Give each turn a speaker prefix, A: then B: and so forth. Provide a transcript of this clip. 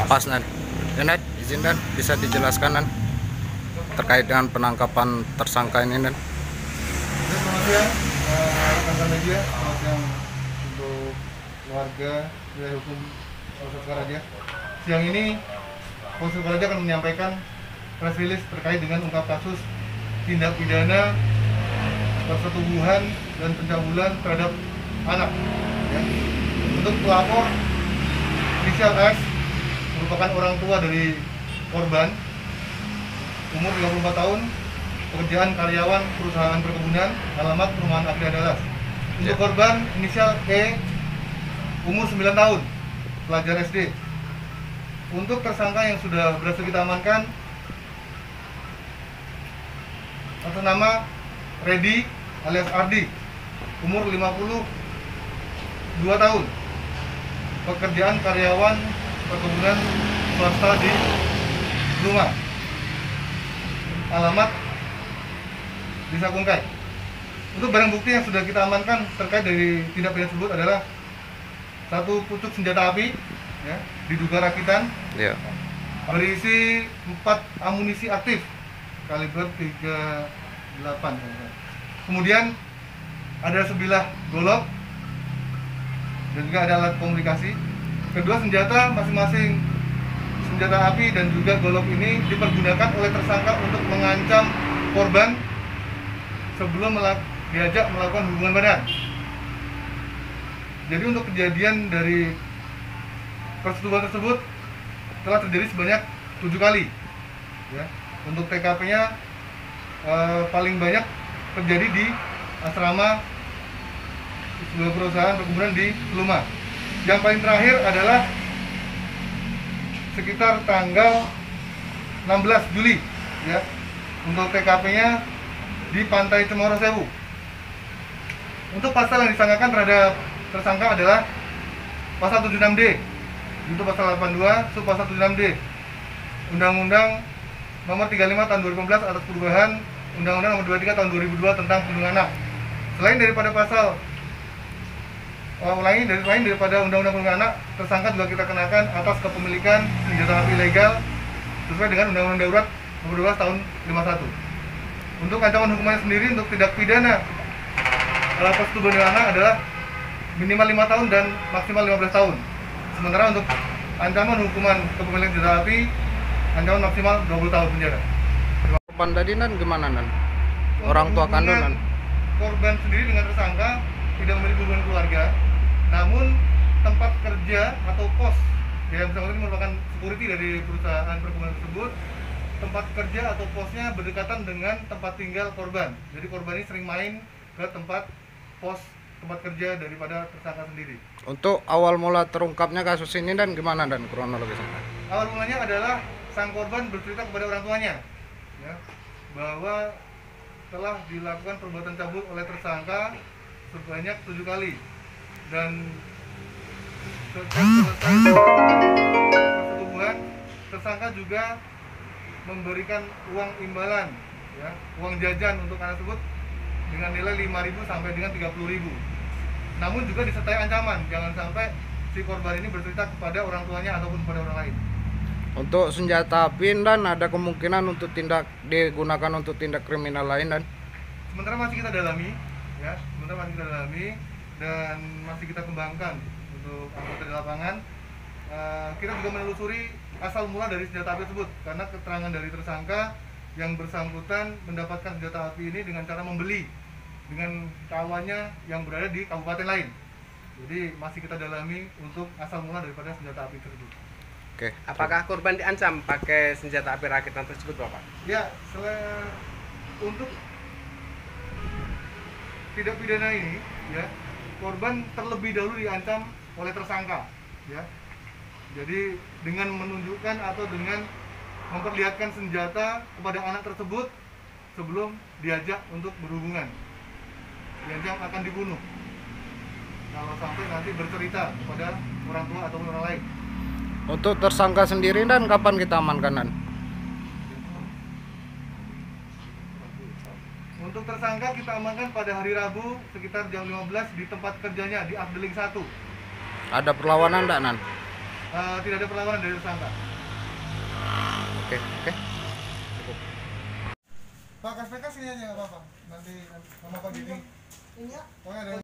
A: Pas Nan. Nan, izin Dan, bisa dijelaskan Nan terkait dengan penangkapan tersangka ini Nan.
B: Selamat siang, rekan-rekan media, selamat siang untuk warga wilayah hukum Polsek Sukaraja. Siang ini Polsek Sukaraja akan menyampaikan press release terkait dengan ungkap kasus tindak pidana persetubuhan dan pencabulan terhadap anak. Ya. Untuk pelapor inisial S merupakan orang tua dari korban, umur 34 tahun, pekerjaan karyawan perusahaan perkebunan, alamat perumahan Agri Andalas. Untuk korban inisial E, umur 9 tahun, pelajar SD. Untuk tersangka yang sudah berhasil kita amankan atas nama Redi alias Ardi, umur 52 tahun, pekerjaan karyawan perkebunan swasta di rumah, alamat Desa Kungkai. Untuk barang bukti yang sudah kita amankan terkait dari tindak pidana tersebut adalah satu pucuk senjata api, ya, diduga rakitan, berisi 4 amunisi aktif kaliber 38. Kemudian ada sebilah golok dan juga ada alat komunikasi. Kedua senjata masing-masing senjata api dan juga golok ini dipergunakan oleh tersangka untuk mengancam korban sebelum diajak melakukan hubungan badan. Jadi untuk kejadian dari persetubuhan tersebut telah terjadi sebanyak 7 kali. Ya. Untuk TKP-nya paling banyak terjadi di asrama sebuah perusahaan perkebunan di Luma. Yang paling terakhir adalah sekitar tanggal 16 Juli, ya. Untuk TKP-nya di Pantai Cemoro Sewu. Untuk pasal yang disangkakan terhadap tersangka adalah pasal 76D, itu pasal 82, sub pasal 76D Undang-Undang Nomor 35 Tahun 2015 atas perubahan Undang-Undang Nomor 23 Tahun 2002 tentang Perlindungan Anak. Selain daripada pasal lain daripada Undang-Undang Perlindungan Anak, tersangka juga kita kenakan atas kepemilikan senjata api ilegal sesuai dengan Undang-Undang Darurat Nomor 12 Tahun 51. Untuk ancaman hukumannya sendiri untuk tindak pidana persetubuhan dengan anak adalah minimal 5 tahun dan maksimal 15 tahun. Sementara untuk ancaman hukuman kepemilikan senjata api ancaman maksimal 20 tahun penjara.
A: Korban tadi Nan gimana Nan? Orang tua kandung Nan?
B: Korban sendiri dengan tersangka tidak memiliki hubungan keluarga, namun tempat kerja atau pos yang bersangkutan merupakan security dari perusahaan perkebunan tersebut. Tempat kerja atau posnya berdekatan dengan tempat tinggal korban. Jadi korban ini sering main ke tempat kerja daripada tersangka sendiri.
A: Untuk awal mula terungkapnya kasus ini dan gimana dan kronologisnya?
B: Awal mulanya adalah sang korban bercerita kepada orang tuanya, ya, bahwa telah dilakukan perbuatan cabul oleh tersangka sebanyak 7 kali dan selesai persetubuhan, tersangka juga memberikan uang imbalan, ya, uang jajan untuk anak tersebut dengan nilai 5.000 sampai dengan 30.000. Namun juga disertai ancaman jangan sampai si korban ini bercerita kepada orang tuanya ataupun kepada orang lain.
A: Untuk senjata api dan ada kemungkinan untuk digunakan untuk tindak kriminal lain dan
B: sementara masih kita dalami, ya, dan masih kita kembangkan untuk anggota di lapangan. Kita juga menelusuri asal mula dari senjata api tersebut karena keterangan dari tersangka yang bersangkutan mendapatkan senjata api ini dengan cara membeli dengan kawannya yang berada di kabupaten lain. Jadi masih kita dalami untuk asal mula daripada senjata api tersebut.
A: Oke.
C: Apakah korban diancam pakai senjata api rakitan tersebut, Bapak?
B: Ya, untuk tindak pidana ini, ya, korban terlebih dahulu diancam oleh tersangka, ya. Jadi dengan menunjukkan atau dengan memperlihatkan senjata kepada anak tersebut sebelum diajak untuk berhubungan, diancam akan dibunuh kalau sampai nanti bercerita kepada orang tua atau orang lain.
A: Untuk tersangka sendiri dan kapan kita amankan Dan?
B: Untuk tersangka kita amankan pada hari Rabu sekitar jam 15 di tempat kerjanya di Afdeling 1.
A: Ada perlawanan enggak Nan?
B: Tidak ada perlawanan dari tersangka.
A: Oke.
B: Pak, KSPK sini aja nggak apa-apa. Nanti sama Pak Gini. Ini ya? Oh, ada.